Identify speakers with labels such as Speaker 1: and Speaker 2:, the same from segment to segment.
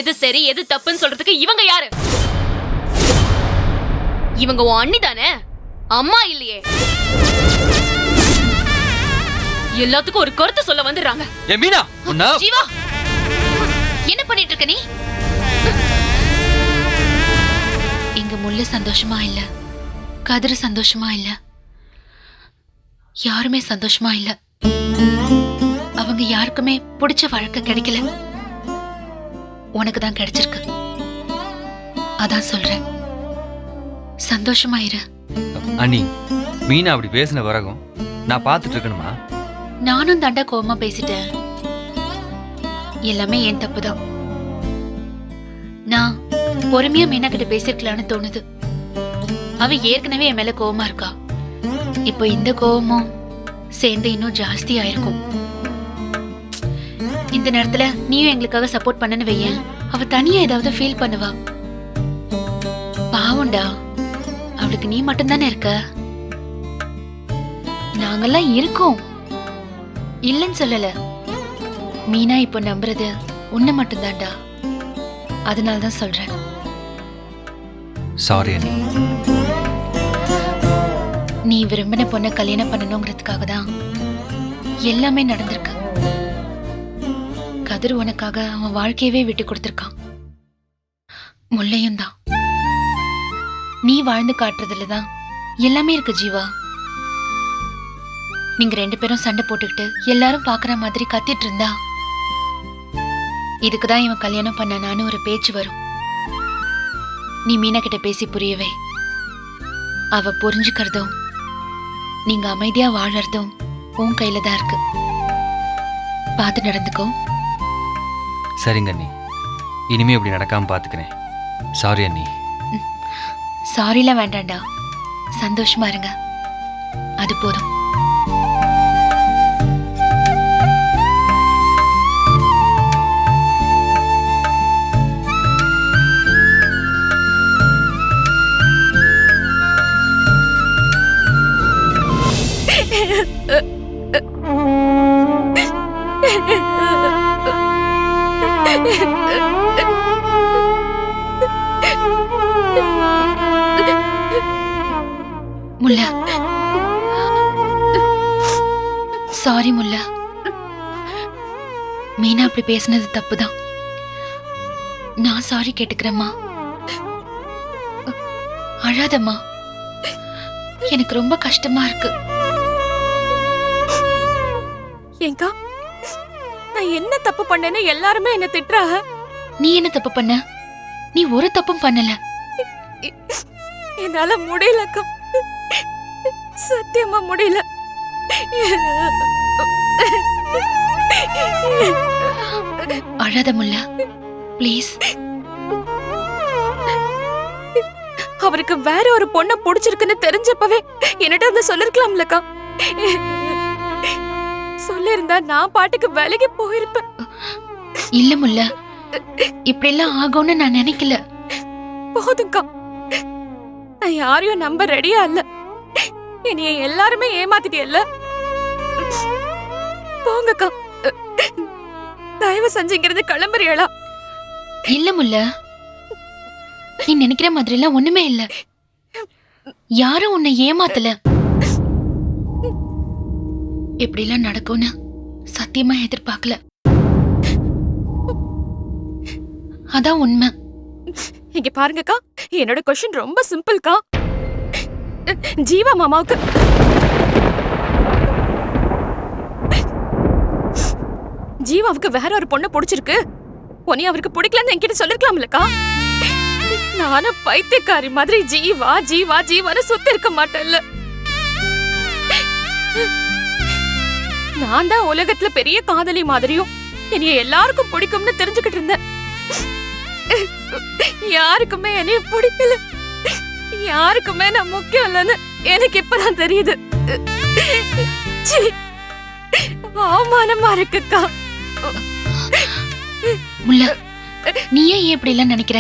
Speaker 1: எது சரி எது தப்புன்னு சொல்றதுக்கு இவங்க யாரு? இவங்க உன் அண்ணி தானே, அம்மா இல்லையே. எல்லாத்துக்கும் ஒரு கருத்து சொல்ல வந்துடுறாங்க.
Speaker 2: மீனா,
Speaker 1: ஜீவா என்ன பண்ணிட்டு இருக்க நீ?
Speaker 3: இங்க முள்ளு சந்தோஷமா இல்ல, கதிர சந்தோஷமா இல்ல, யாருமே சந்தோஷமா இல்ல. அவங்க யாருக்குமே பிடிச்ச வாழ்க்கை கிடைக்கல. உனக்கு தான் கிடைச்சிருக்கு. அதான் சொல்றேன், சந்தோஷமா இரு.
Speaker 2: அண்ணி, மீனா அப்படி பேசின வரகும் நான் பார்த்துட்டு இருக்கணுமா?
Speaker 3: நானும் தாண்டா கோவமா பேசிட்டேன். எல்லாமே என் தப்புதான். நான் பொறுமையா மீனா கிட்ட பேசிருக்கலான்னு தோணுது. அவ ஏற்கனவே என் மேல கோவமா இருக்கா. இப்போ இந்த கோவமும் சேர்ந்து இன்னும் ஜாஸ்தி ஆயிருக்கும். இந்த நேரத்துல நீயும் எங்களுக்காக சப்போர்ட் பண்ணனு வையேன், அவ தனியா ஏதாவது ஃபீல் பண்ணுவா. பாவுண்டா, அவளுக்கு நீ மட்டும்தானே இருக்க. நாங்கெல்லாம் இருக்கோம், இல்லன்னு சொல்லல. மீனா இப்போ நம்புறது உன்னை மட்டும்தான்டா. அதனாலதான் சொல்றேன்.
Speaker 2: சாரி அண்ணி.
Speaker 3: நீ விரும்பின பொண்ணை கல்யாணம் பண்ணணுங்கிறதுக்காக தான் எல்லாமே நடந்திருக்கு. கதிர் உனக்காக அவன் வாழ்க்கையவே விட்டு கொடுத்திருக்கான். முல்லையும் தான். நீ வாழ்ந்து காட்டுறதுலதான் எல்லாமே இருக்கு ஜீவா. நீங்க 2 பேரும் சண்டை போட்டுக்கிட்டு எல்லாரும் பாக்குற மாதிரி கத்திட்டு இருந்தா இதுக்குதான் இவன் கல்யாணம் பண்ணானு ஒரு பேச்சு வரும். நீ மீனா கிட்ட பேசி புரியவே, அவ புரிஞ்சுக்கிறதும் நீங்க அமைதியா வாழறதும் உன் கையில தான் இருக்கு. பார்த்து நடந்துக்கோ.
Speaker 2: சரிங்க அண்ணி, இனிமே இப்படி நடக்காம பாத்துக்கிறேன். சாரி அண்ணி.
Speaker 3: சாரிலாம் வேண்டாண்டா, சந்தோஷமா இருங்க, அது போதும். முல்லா, சாரி முல்லா. மீனா அப்படி பேசினது தப்புதான். நான் சாரி கேட்டுக்கிறேம்மா. அழாதம்மா, எனக்கு ரொம்ப கஷ்டமா இருக்கு.
Speaker 1: ஏங்கா, நான் என்ன தப்பு பண்ணேன்னு எல்லாருமே என்ன திட்டுறாங்க.
Speaker 3: நீ என்ன தப்பு பண்ண? நீ ஒரு தப்பும் பண்ணல.
Speaker 1: என்னால முடியலக்கா, சத்தியமா முடியல.
Speaker 3: அழாத முல்லா, ப்ளீஸ்.
Speaker 1: அவருக்கு வேற ஒரு பொண்ண பிடிச்சிருக்குன்னு தெரிஞ்சப்பவே என்னட்ட வந்து சொல்லிருக்கலாம்லக்கா. சொல்லிருந்தா நான் பாட்டுக்கு வேலைக்கு போயிருப்பேன்.
Speaker 3: இல்ல முல்லா, இப்படி எல்லாம் ஆகும்னு நான் நினைக்கல.
Speaker 1: போதும்க்கா, நான் யாரையும் நம்ப ரெடியா இல்ல. என்னைய எல்லாருமே ஏமாத்திட்டியல்ல. போங்கக்கா, தயவு செஞ்சுங்கிறது கிளம்புறியளா?
Speaker 3: இல்ல முல்லா, நீ நினைக்கிற மாதிரி எல்லாம் ஒண்ணுமே இல்ல. யாரும் உன்னை ஏமாத்தல. இப்படி எல்லாம் நடக்கும்னு சத்தியமா எதிர்பார்க்கல. அதான் உண்மை.
Speaker 1: இங்க பாருங்கக்கா, என்னோட क्वेश्चन ரொம்ப சிம்பிள்க்கா. ஜீவா மாமாவுக்கு ஜீவாவுக்கு வேற ஒரு பொண்ணு பிடிச்சிருக்கு, உன்னை அவருக்கு பிடிக்கலன்னு என்கிட்ட சொல்லிருக்கலாம்லக்கா. நானும் பைத்தியக்காரி மாதிரி ஜீவா ஜீவா ஜீவான்னு சுத்தி இருக்க மாட்டேன்ல. நான் தான் உலகத்துல பெரிய காதலி மாதிரியும் என்னைய எல்லாருக்கும் பிடிக்கும்னு தெரிஞ்சுக்கிட்டு இருந்தேன். யாருக்குமே என்னைய பிடிக்கல, யாருக்குமே நான் முக்கியம் இல்லைன்னு எனக்கு இப்பதான் தெரியுது. அவமானமா இருக்குக்கா.
Speaker 3: முல்லா, நீ ஏன் இப்படி எல்லாம் நினைக்கிற?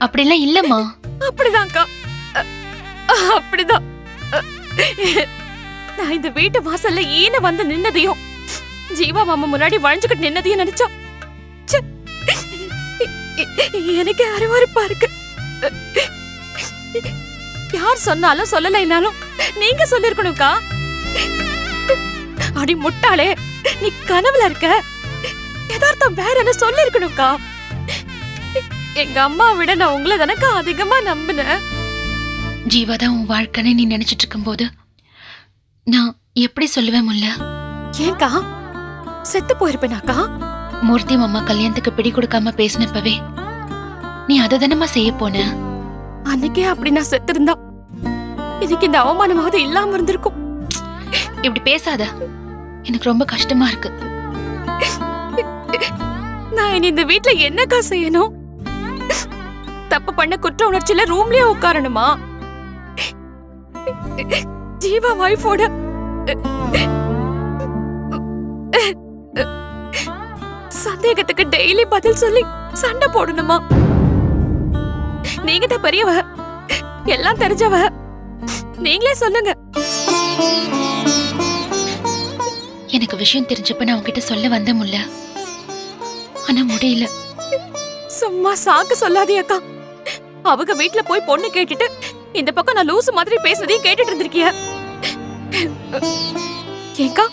Speaker 3: அப்படிலாம் இல்லம்மா.
Speaker 1: அப்படிதான்க்கா, அப்படிதான். நான் இந்த வீட்டு வாசல்ல ஈன வந்து நின்னதையும் ஜீவா மாமா முன்னாடி வளைஞ்சுக்கிட்டு நின்னதையும் நினைச்சா எனக்கு அருவருப்பா இருக்கு. யார் சொன்னாலும் சொல்லலைனாலும் நீங்க சொல்லிருக்கணும்க்கா. அடி முட்டாளே, நீ கனவுல இருக்க. யதார்த்தம் வேற என்ன சொல்லிருக்கணும்க்கா. எங்க அம்மா விட நான் உங்களை தானக்கா அதிகமா நம்பினேன்.
Speaker 3: ஜீவா தான் உன் வாழ்க்கைன்னு நீ நினைச்சிட்டு இருக்கும்போது நான் எப்படி சொல்லுவேன் முல்ல?
Speaker 1: ஏன்க்கா செத்து போயிருப்பேனாக்கா?
Speaker 3: மூர்த்தி மாமா கல்யாணத்துக்கு பிடி கொடுக்காம பேசினப்பவே நீ அதை தானமா செய்ய போன.
Speaker 1: அன்னைக்கே அப்படி நான் செத்து இருந்தா இன்னைக்கு இந்த அவமானமாவது இல்லாம இருந்திருக்கும்.
Speaker 3: இப்படி பேசாத, எனக்கு ரொம்ப கஷ்டமா இருக்கு.
Speaker 1: நான் இனி இந்த வீட்ல என்னக்கா செய்யணும்? தப்பு பண்ண குற்ற உணர்ச்சியில ரூம்லயே உட்காரணுமா? ஜீவா வைஃபோட சந்தேகத்துக்கு டெய்லி பதில் சொல்லி சண்டை போடணுமா? நீங்க தான் பெரியவ, எல்லாம் தெரிஞ்சவ, நீங்களே சொல்லுங்க.
Speaker 3: எனக்கு விஷயம் தெரிஞ்சப்ப நான் உன்கிட்ட சொல்ல வந்த முல்ல, ஆனா முடியல.
Speaker 1: சும்மா சாக்கு சொல்லாதீக்கா. அவங்க வீட்ல போய் பொண்ணு கேட்டுட்டு இந்த பக்கம் நான் லூசு மாதிரி பேசுனதையும் கேட்டுட்டு இருந்திருக்கிய. ஏங்கா,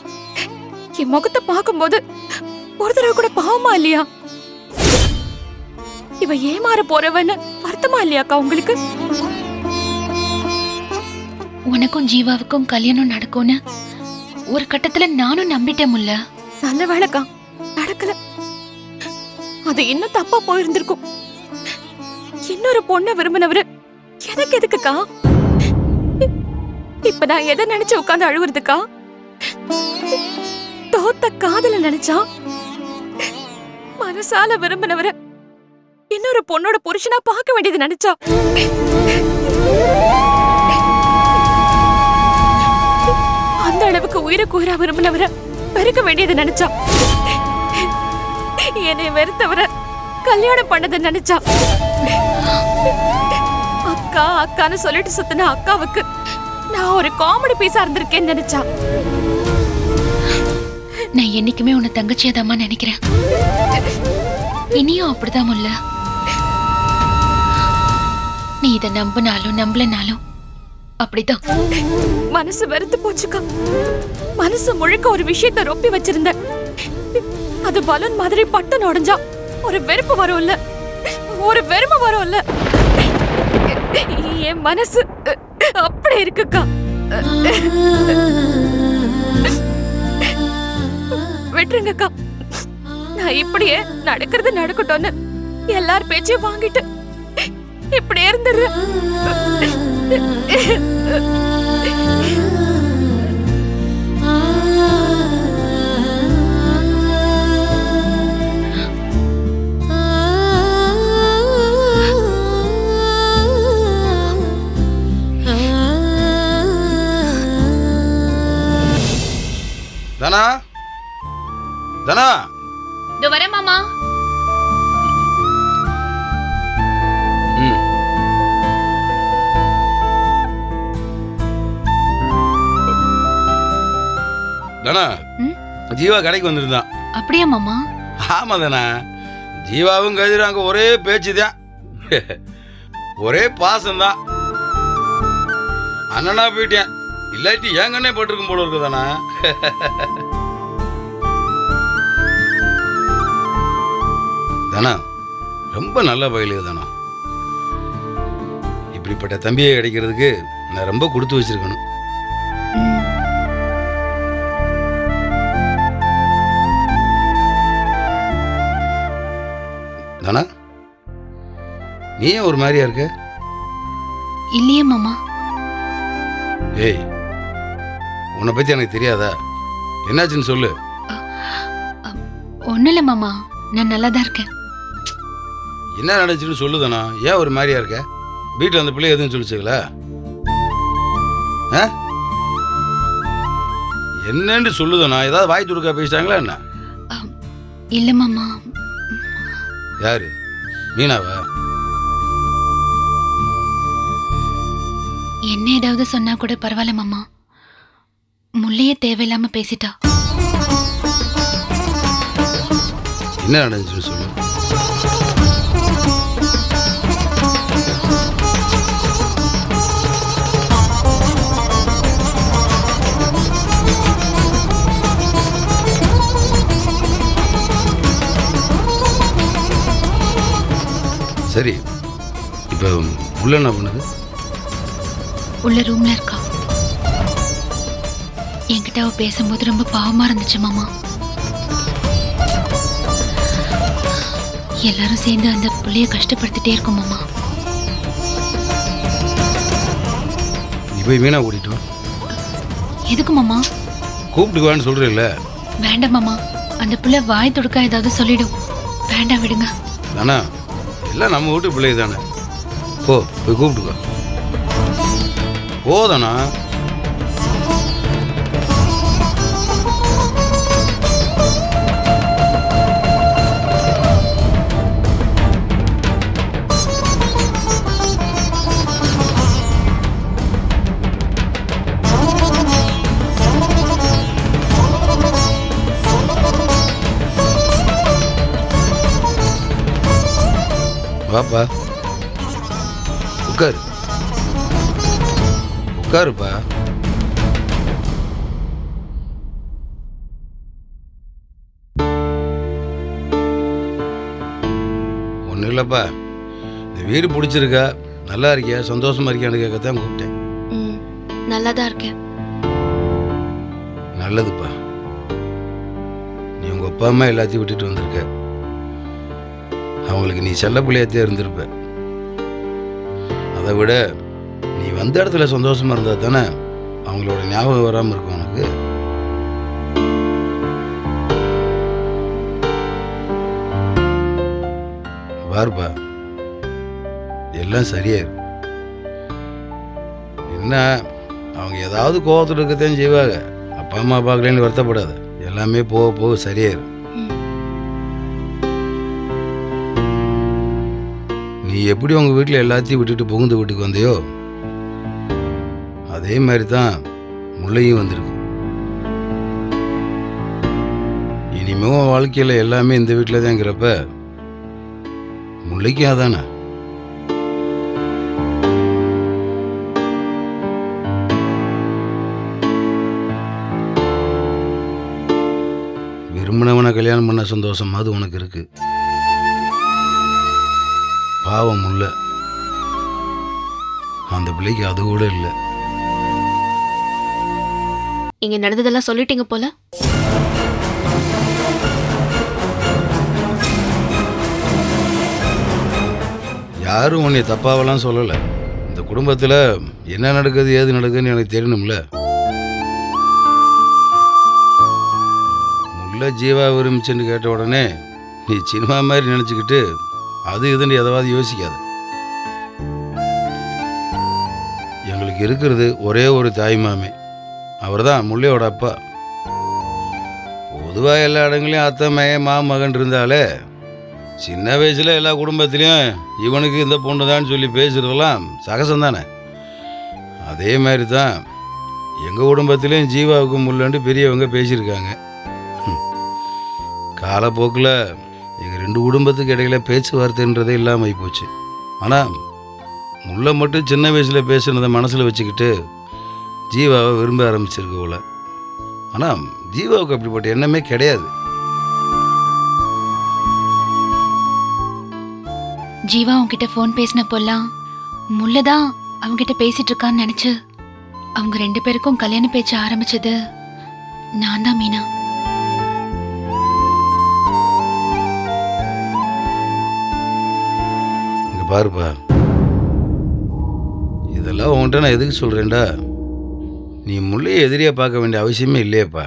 Speaker 1: என் முகத்தை பார்க்கும்போது ஒரு தடவை கூட பாவமா இல்லையா? இவ ஏமாற போறவன்னு வருத்தமா இல்லையாக்கா உங்களுக்கு?
Speaker 3: உனக்கும் ஜீவாவுக்கும் கல்யாணம் நடக்கும்னு ஒரு கட்டத்துல நானும் நம்பிட்டேன் முல்ல.
Speaker 1: நல்ல வேலைக்கா, நடக்கல. அது இன்னும் தப்பா போயிருந்திருக்கும். இன்னொரு பொண்ணை விரும்பினவரு எனக்கு எதுக்குக்கா? இப்ப நான் எதை நினைச்சு உட்கார்ந்து அழுவுறதுக்கா? தோத்த காதல நினைச்சா? மனசால விரும்பினவர இன்னொரு பொண்ணோட புருஷனா பார்க்க வேண்டியது நினைச்சா? அந்த அளவுக்கு உயிருக்கு உயிரா விரும்பினவர வெறுக்க வேண்டியது நினைச்சா? என்னை வெறுத்தவர கல்யாணம் பண்ணது நினைச்சா? அக்கா அக்கான்னு சொல்லிட்டு சுத்தின அக்காவுக்கு நான் ஒரு காமெடி பீஸா இருந்திருக்கேன்னு நினைச்சா?
Speaker 3: நான் என்னைக்குமே உன்னை தங்கச்சியாதாமா நினைக்கிறேன். இனியும் அப்படிதான் முல்ல. நீ இதை நம்பினாலும் நம்பலனாலும் அப்படிதான்.
Speaker 1: மனசு வெறுத்து போச்சுக்கா. மனசு முழுக்க ஒரு விஷயத்த ரொப்பி வச்சிருந்த. அது பலூன் மாதிரி பட்டன் உடைஞ்சா ஒரு வெறுப்பு வரும்ல, ஒரு வெறுமை வரும்ல. என் மனசு அப்படி இருக்குக்கா. விட்டுருங்கக்கா. நான் இப்படியே நடக்கிறது நடக்கட்டும்னு எல்லார் பேச்சையும் வாங்கிட்டு இப்படியே இருந்துடுறேன்.
Speaker 4: தனா, தனா,
Speaker 3: இதோ வரேன் மாமா.
Speaker 4: தனா, ஜீவா கடைக்கு வந்திருந்தான்.
Speaker 3: அப்படியா மாமா?
Speaker 4: ஆமா தனா, ஜீவாவும் கதிரும் அங்க ஒரே பேச்சுதான், ஒரே பாசம்தான். அண்ணனா போயிட்டேன், இல்லாட்டி என் கண்ணே போட்டிருக்கும் போல இருக்குதானா? தானா ரொம்ப நல்ல பயிலு தானா. இப்படிப்பட்ட தம்பியை கிடைக்கிறதுக்கு நான் ரொம்ப கொடுத்து வச்சிருக்கணும். தானா, நீ ஏன் ஒரு மாதிரியா இருக்க?
Speaker 3: இல்லையே மாமா.
Speaker 4: ஏய், உன்னை பத்தி எனக்கு தெரியாதா? என்னாச்சுன்னு சொல்லு.
Speaker 3: ஒன்னும் இல்ல மாமா, நான் நல்லாதான் இருக்கேன்.
Speaker 4: என்ன நடந்துச்சுன்னு சொல்லுதானா? ஏன் ஒரு மாதிரியா இருக்க? வீட்டில் அந்த பிள்ளை எதுவும் சொல்லிச்சுங்களா? என்னன்னு சொல்லுதானா? ஏதாவது வாய் துடுக்கா பேசிட்டாங்களா என்ன?
Speaker 3: இல்ல மாமா.
Speaker 4: யாரு? மீனாவா?
Speaker 3: என்ன ஏதாவது சொன்னா கூட பரவாயில்ல மாமா, முள்ளையே தேவையில்லாம பேசிட்டா.
Speaker 4: என்ன நடந்துச்சுன்னு சொல்லு. சரி, இப்போ உள்ள என்ன பண்ணுது?
Speaker 3: உள்ள ரூம்ல இருக்கா. என்கிட்ட அவ பேசும்போது ரொம்ப பாவமா இருந்துச்சு மாமா. எல்லாரும் சேர்ந்து அந்த புள்ளைய கஷ்டப்படுத்திட்டே இருக்கோம் மாமா.
Speaker 4: நீ போய் மீனா கூட்டிட்டு வா.
Speaker 3: எதுக்கு மாமா?
Speaker 4: கூப்பிட்டுக்குவான்னு சொல்கிறேல்ல.
Speaker 3: வேண்டாம் மாமா, அந்த புள்ள வாய் தொடுக்க ஏதாவது சொல்லிடும். வேண்டாம், விடுங்க.
Speaker 4: தானா, எல்லாம் நம்ம வீட்டு பிள்ளை தானே. போய் கூப்பிட்டுக்கோ. போதானா? வாப்பா, உட்காரு. உட்காருப்பா. ஒன்றும் இல்லைப்பா, இந்த வீடு பிடிச்சிருக்கா, நல்லா இருக்கியா, சந்தோஷமா இருக்கியான்னு கேட்கத்தான் கூப்பிட்டேன்.
Speaker 3: நல்லா தான் இருக்கேன்.
Speaker 4: நல்லதுப்பா. நீ உங்கள் அப்பா அம்மா எல்லாத்தையும் விட்டுட்டு வந்திருக்க. அவங்களுக்கு நீ செல்ல பிள்ளையாத்தே இருந்திருப்ப. அதை விட நீ வந்த இடத்துல சந்தோஷமா இருந்தா தானே அவங்களோட ஞாபகம் வராமல் இருக்கும் உனக்கு. பாருப்பா, எல்லாம் சரியாயிரும். என்ன, அவங்க ஏதாவது கோவத்தில் இருக்கத்தான் செய்வாங்க. அப்பா அம்மா பார்க்கலன்னு வருத்தப்படாத. எல்லாமே போக போக சரியாயிரும். நீ எப்படி உங்கள் வீட்டில் எல்லாத்தையும் விட்டுட்டு புகுந்து வீட்டுக்கு வந்தியோ அதே மாதிரி தான் முல்லையும் வந்திருக்கு. இனிமே உன் வாழ்க்கையில் எல்லாமே இந்த வீட்டில் தாங்கிறப்ப முல்லைக்கும் அதானே. விரும்பினவனை கல்யாணம் பண்ண சந்தோஷமாவது உனக்கு இருக்கு. பாவம் இல்லை, அந்த பிள்ளைக்கு அது கூட இல்லை.
Speaker 5: இங்க நடந்ததெல்லாம் சொல்லிட்டீங்க போல.
Speaker 4: யாரும் உன்னை தப்பாவெல்லாம் சொல்லலை. இந்த குடும்பத்தில் என்ன நடக்குது ஏது நடக்குதுன்னு எனக்கு தெரியணும்ல. முல்லை ஜீவா விரும்பிச்சுன்னு கேட்ட உடனே நீ சினிமா மாதிரி நினச்சிக்கிட்டு அது இதுன்னு எதாவது யோசிக்காது. எங்களுக்கு இருக்கிறது ஒரே ஒரு தாய்மாமே, அவர் தான் முல்லையோட அப்பா. பொதுவாக எல்லா இடங்களையும் அத்தை மகன் மகன் இருந்தாலே சின்ன வயசில் எல்லா குடும்பத்திலையும் இவனுக்கு இந்த பொண்ணு தான் சொல்லி பேசுகிறதெல்லாம் சகசம்தானே. அதே மாதிரி தான் எங்கள் குடும்பத்திலையும் ஜீவாவுக்கு முள்ளண்டு பெரியவங்க பேசியிருக்காங்க. காலப்போக்கில் எங்கள் 2 குடும்பத்துக்கு இடையில பேச்சுவார்த்தைன்றதே இல்லாமல் போச்சு. ஆனால் முல்லை மட்டும் சின்ன வயசில் பேசுனதை மனசில் வச்சுக்கிட்டு ஜீவாவை விரும்ப ஆரம்பிச்சிருக்கு போல. ஆனால் ஜீவாவுக்கு அப்படிப்பட்ட எண்ணமே கிடையாது.
Speaker 3: ஜீவா உன்கிட்ட ஃபோன் பேசினப்போல்லாம் முல்லைதான் அவங்கிட்ட பேசிட்டு இருக்கான்னு நினைச்சு அவங்க 2 பேருக்கும் கல்யாண பேச்சு ஆரம்பிச்சது நான் தான் மீனா.
Speaker 4: இங்கே பாருப்பா, இதெல்லாம் உன்கிட்ட நான் எதுக்கு சொல்கிறேன்டா, நீ முல்லையை எதிரியாக பார்க்க வேண்டிய அவசியமே இல்லையேப்பா.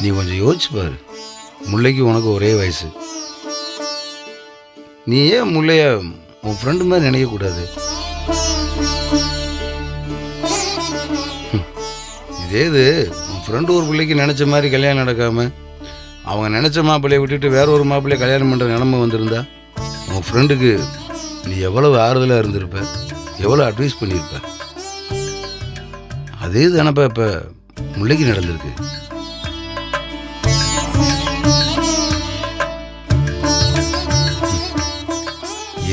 Speaker 4: நீ கொஞ்சம் யோசிச்சு பாரு. முல்லைக்கு உனக்கு ஒரே வயசு. நீ ஏன் முல்லைய உன் ஃப்ரெண்டு மாதிரி நினைக்கக்கூடாது? இதே இது உன் ஃப்ரெண்டு ஒரு பிள்ளைக்கு நினச்ச மாதிரி கல்யாணம் நடக்காமல் அவங்க நினச்ச மாப்பிள்ளையை விட்டுட்டு வேற ஒரு மாப்பிள்ளையை கல்யாணம் பண்ணுற நிலைமை வந்திருந்தா உன் ஃப்ரெண்டுக்கு நீ எவ்வளவு ஆறுதலாக இருந்திருப்ப, எவ்வளோ அட்வைஸ் பண்ணியிருப்ப. அதே தானப்பா இப்போ முல்லைக்கு நடந்திருக்கு.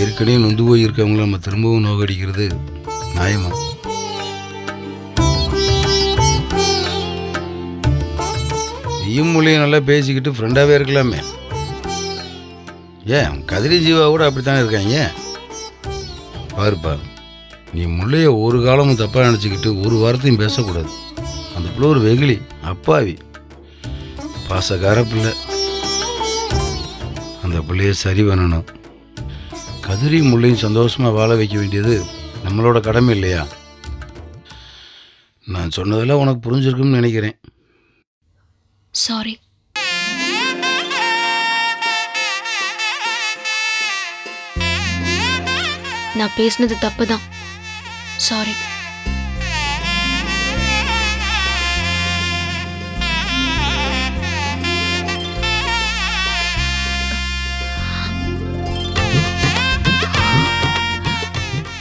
Speaker 4: ஏற்கனவே நொந்து போய் இருக்கவங்கள நம்ம திரும்பவும் நோக்கடிக்கிறது நியாயமா? நீயும் முல்லையும் நல்லா பேசிக்கிட்டு ஃப்ரெண்டாகவே இருக்கலாமே. ஏன் கதிரி ஜீவா கூட அப்படித்தானே இருக்காங்க. பாருப்பா, நீ முள்ளைய ஒரு காலமும் தப்பாக நினச்சிக்கிட்டு ஒரு வார்த்தையும் பேசக்கூடாது. அந்த பிள்ளை ஒரு வெகுளி, அப்பாவி, பாசக்கார பிள்ளை. அந்த பிள்ளைய சரி பண்ணணும். கதிரி முள்ளையும் சந்தோஷமாக வாழ வைக்க வேண்டியது நம்மளோட கடமை இல்லையா? நான் சொன்னதெல்லாம் உனக்கு புரிஞ்சிருக்குன்னு நினைக்கிறேன்.
Speaker 3: சாரி.
Speaker 5: நான் பேசினது தப்பு தான்.
Speaker 3: சாரி.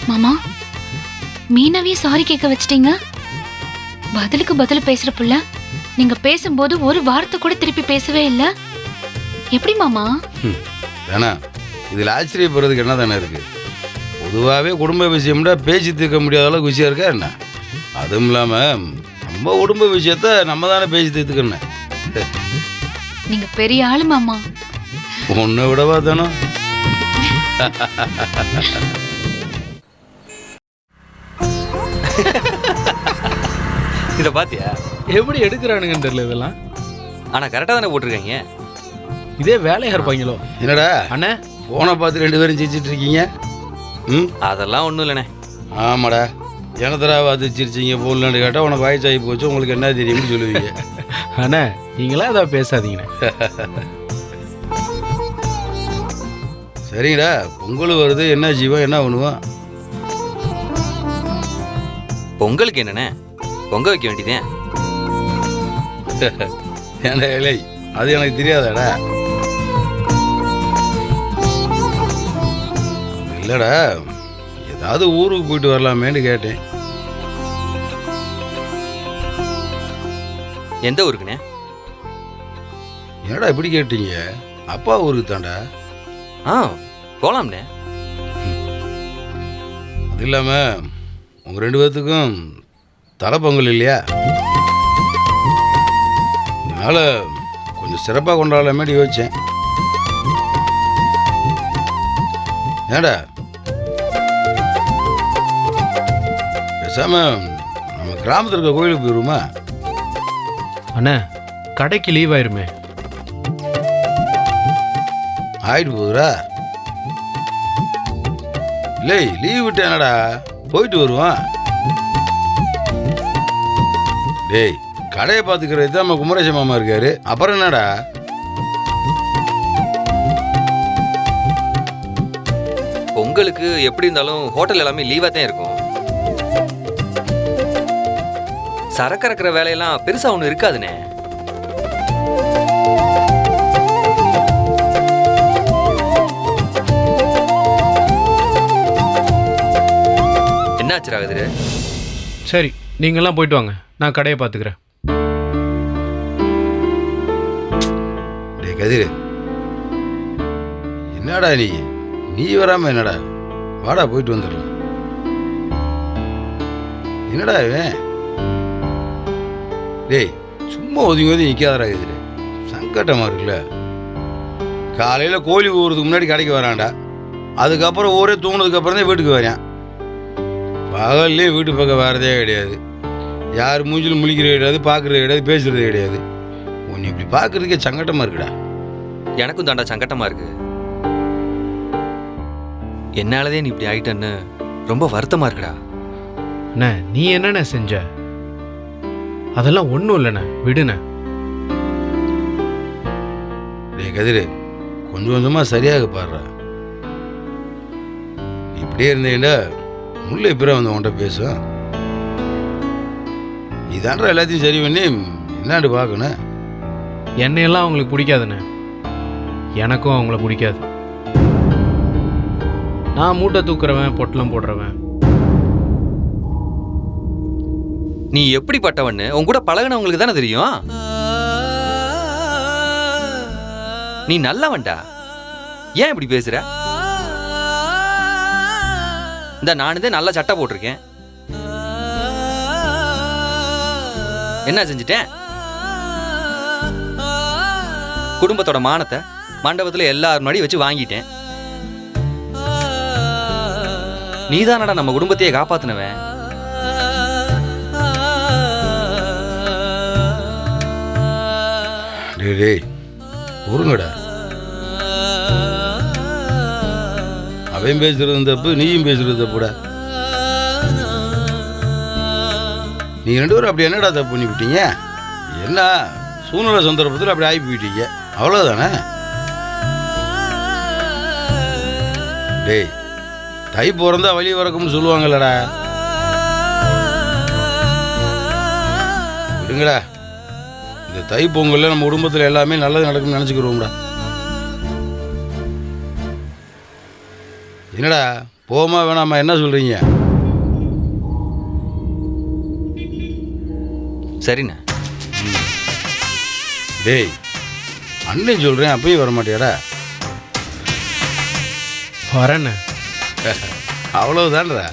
Speaker 3: மாமா, மீனாவே சாரி கேட்க வச்சிட்டீங்க. பதிலுக்கு பதில் பேசுற புள்ள. நீங்க பேசும்போது ஒரு வார்த்தை கூட திருப்பி பேசவே இல்லை. எப்படி மாமா?
Speaker 4: தானா, இதில் ஆச்சரியப்படுறதுக்கு என்ன தானே இருக்கு? பொதுவாகவே குடும்ப விஷயம்னா பேச்சு தீர்க்க முடியாத அளவுக்கு விஷயம் இருக்கா என்ன? அதுவும் இல்லாமல் நம்ம குடும்ப விஷயத்த நம்ம தானே பேசி தீர்த்துக்கணும்.
Speaker 3: நீங்க பெரிய ஆளு மாமா.
Speaker 4: ஒன்றை விடவா தானோ?
Speaker 2: இதை பாத்தியா?
Speaker 6: எப்படி எடுக்கிறானுங்கன்னு தெரியல இதெல்லாம்.
Speaker 2: ஆனா கரெக்டா தானே போட்டிருக்காங்க.
Speaker 6: இதே வேலையா இருப்பாங்களோ?
Speaker 4: என்னடா
Speaker 6: அண்ணே,
Speaker 4: போனை பார்த்து 2 பேரும் சிரிச்சிட்டு இருக்கீங்க? ம்,
Speaker 2: அதெல்லாம் ஒன்றும் இல்லைண்ணே.
Speaker 4: ஆமாடா. எனத்தரா பார்த்து சிரிச்சிங்க போடலான்னு கேட்டால் உனக்கு வயசாகி போச்சு, உங்களுக்கு என்ன தெரியும்னு சொல்லுவீங்க.
Speaker 6: அண்ணே நீங்களா ஏதாவது பேசாதீங்கண்ணே.
Speaker 4: சரிங்கடா, பொங்கல் வருது. என்ன ஜீவா, என்ன பண்ணுவான்?
Speaker 2: பொங்கலுக்கு என்னண்ணே, பொங்க வைக்க வேண்டியதேன்.
Speaker 4: ஏன்டா இலை, அது எனக்கு தெரியாதாடா? இல்லைடா, ஏதாவது ஊருக்கு போயிட்டு வரலாமேன்னு கேட்டேன்.
Speaker 2: எந்த ஊருக்குண்ணே?
Speaker 4: என்னடா இப்படி கேட்டீங்க? அப்பா ஊருக்கு தாண்டா.
Speaker 2: ஆ, போலாம்ண்ணே.
Speaker 4: அது இல்லாமல் உங்கள் 2 பேர்த்துக்கும் தலை பொங்கல் இல்லையா? அதனால் கொஞ்சம் சிறப்பாக கொண்டாடலாமேன்னு யோசித்தேன். ஏடா பேசாமல் நம்ம கிராமத்தில் இருக்க கோயிலுக்கு போயிடுவோமா?
Speaker 6: அண்ணே கடைக்கு லீவ் ஆயிருமே.
Speaker 4: ஆயிட்டு போகுதுரா. இல்லை, லீவ் விட்டு என்னடா போயிட்டு வருவான். டேய், கடையை பார்த்துக்கிறது தான் நம்ம குமரேச மாமா இருக்காரு. அப்புறம் என்னடா?
Speaker 2: பொங்கலுக்கு எப்படி இருந்தாலும் ஹோட்டல் எல்லாமே லீவா தான் இருக்கும். சரக்கு இறக்குற வேலையெல்லாம் பெருசா ஒண்ணு இருக்காதுண்ணே. என்னாச்சு ராகதிரு?
Speaker 6: சரி நீங்கெல்லாம் போயிட்டு வாங்க, நான் கடையை பார்த்துக்கிறேன்.
Speaker 4: டேய் கதிரு, என்னடா நீ வராம என்னடா? வாடா போயிட்டு வந்துடலாம். என்னடா இவன்? டேய், சும்மா ஒதுங்கி ஒதுங்கி நிற்காதடா கதிரு, சங்கட்டமாக இருக்குல்ல. காலையில் கோழி ஊறதுக்கு முன்னாடி கடைக்கு வரான்டா. அதுக்கப்புறம் ஊரே தூங்கினதுக்கப்புறம் தான் வீட்டுக்கு வரான். பகல்லையும் வீட்டு பக்கம் வரதே கிடையாது. யார் மூஞ்சிலும் முழிக்கிறது கிடையாது, பார்க்குறது கிடையாது, பேசுறது கிடையாது. உன்னை இப்படி பார்க்குறதுக்கே சங்கட்டமாக இருக்குடா.
Speaker 2: எனக்கும் தாண்டா சங்கட்டமா இருக்கு. என்னாலதே நீ இப்படி ஆயிட்டன்னு ரொம்ப வருத்தமா இருக்குடா.
Speaker 6: அண்ணே நீ என்னண்ணே செஞ்ச? அதெல்லாம் ஒன்றும் இல்லைண்ணே, விடுண்ணே.
Speaker 4: டேய் கதிரு, கொஞ்சம் கொஞ்சமாக சரியாக பாடுறா. நீ இப்படியே இருந்தீங்கன்னா முல்லை பிற வந்து உன்கிட்ட பேசும். இதாண்டா எல்லாத்தையும் சரி பண்ணி என்னாண்டு பார்க்கணும்.
Speaker 6: என்னையெல்லாம் அவங்களுக்கு பிடிக்காதுண்ணே, எனக்கும் அவங்கள பிடிக்காது. நான் மூட்டை தூக்குறவன், பொட்டலம் போடுறவன்.
Speaker 2: நீ எப்படிப்பட்டவன்னு உன் கூட பழகினவங்களுக்கு தானே தெரியும். நீ நல்லவன்டா. ஏன் இப்படி பேசுற? இந்த நானுதே நல்ல சட்டை போட்டிருக்கேன். என்ன செஞ்சிட்டேன்? குடும்பத்தோட மானத்தை மண்டபத்தில் எல்லார் முன்னாடி வச்சு வாங்கிட்டேன். நீதானடா நம்ம குடும்பத்தையே காப்பாத்தினவன்.
Speaker 4: டேய் பொறுங்கடா. அவன் பேசுறது தப்பு, நீயும் பேசுறது தப்புடா. நீ ரெண்டு பேரும் அப்படி என்னடா தப்பு பண்ணி விட்டீங்க? என்ன சூழ்நிலை சந்தர்ப்பத்தில் அப்படி ஆகி போயிட்டீங்க, அவ்வளோதானே? டேய் தை பிறந்தா வழி வரக்கும்னு சொல்லுவாங்கல்லடா. விடுங்கடா, இந்த தை பொங்கல்ல நம்ம குடும்பத்தில் எல்லாமே நல்லது நடக்கும்னு நினச்சிக்கிறோம்டா. என்னடா போமா வேணாமா, என்ன சொல்கிறீங்க?
Speaker 2: சரிண்ணே.
Speaker 4: டேய் அண்ணன் சொல்கிறேன், அப்பயும் வர மாட்டியாடா?
Speaker 6: வரேண்ணே.
Speaker 4: அவ்வளவுதான்டா.